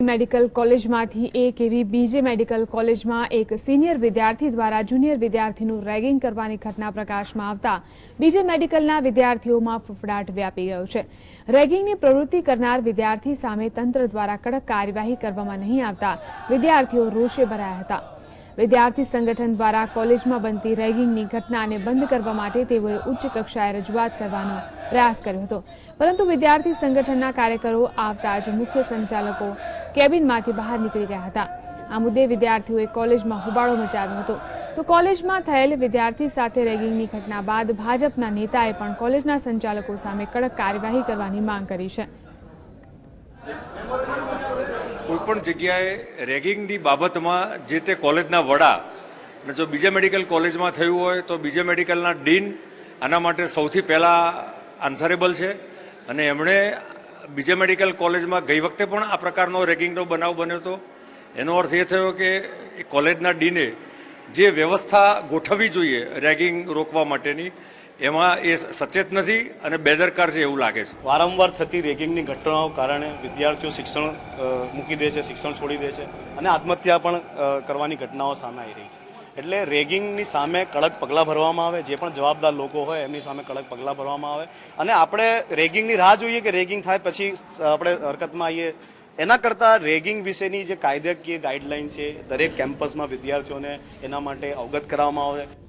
Medical કોલેજમાંથી એક એવી બીજે મેડિકલ કોલેજમાં એક સિનિયર વિદ્યાર્થી દ્વારા જુનિયર વિદ્યાર્થીનું રેગિંગ કરવાની ઘટના પ્રકાશમાં આવતા બીજે મેડિકલના વિદ્યાર્થીઓમાં ફફડાટ વ્યાપી ગયો છે। રેગિંગની પ્રવૃત્તિ કરનાર વિદ્યાર્થી સામે તંત્ર દ્વારા કડક કાર્યવાહી કરવામાં નહીં આવતા વિદ્યાર્થીઓ રોષે ભરાયા હતા। વિદ્યાર્થી સંગઠન દ્વારા કોલેજમાં બનતી રેગિંગની ઘટનાને બંધ કરવા માટે તેઓએ ઉચ્ચ કક્ષાએ રજૂઆત કરવાનો પ્રયાસ કર્યો હતો, પરંતુ વિદ્યાર્થી સંગઠનના કાર્યકરો આવતા જ મુખ્ય સંચાલકો કેબિનમાંથી બહાર નીકળી ગયા હતા। આ મુદ્દે વિદ્યાર્થીઓએ કોલેજમાં હોબાળો મચાવ્યો હતો। તો કોલેજમાં થયેલ વિદ્યાર્થી સાથે રેગિંગની ઘટના બાદ ભાજપના નેતાએ પણ કોલેજના સંચાલકો સામે કડક કાર્યવાહી કરવાની માંગ કરી છે। કોઈપણ જગ્યાએ રેગિંગની બાબતમાં જે તે કોલેજના વડા અને જો બીજા મેડિકલ કોલેજમાં થયું હોય તો બીજા મેડિકલના ડીન આના માટે સૌથી પહેલાં આન્સરેબલ છે અને એમણે બીજા મેડિકલ કોલેજમાં ગઈ વખતે પણ આ પ્રકારનો રેગિંગનો બનાવ બન્યો હતો। એનો અર્થ એ થયો કે કોલેજના ડીને જે વ્યવસ્થા ગોઠવવી જોઈએ રેગિંગ રોકવા માટેની એમાં એ સચેત નથી અને બેદરકાર છે એવું લાગે છે। વારંવાર થતી રેગિંગની ઘટનાઓ કારણે વિદ્યાર્થીઓ શિક્ષણ મૂકી દે છે, શિક્ષણ છોડી દે છે અને આત્મહત્યા પણ કરવાની ઘટનાઓ સામે આવી રહી છે। એટલે રેગિંગની સામે કડક પગલાં ભરવામાં આવે, જે પણ જવાબદાર લોકો હોય એમની સામે કડક પગલાં ભરવામાં આવે અને આપણે રેગિંગની રાહ જોઈએ કે રેગિંગ થાય પછી આપણે હરકતમાં આવીએ। એના કરતાં રેગિંગ વિશેની જે કાયદાકીય ગાઈડલાઈન છે દરેક કેમ્પસમાં વિદ્યાર્થીઓને એના માટે અવગત કરવામાં આવે।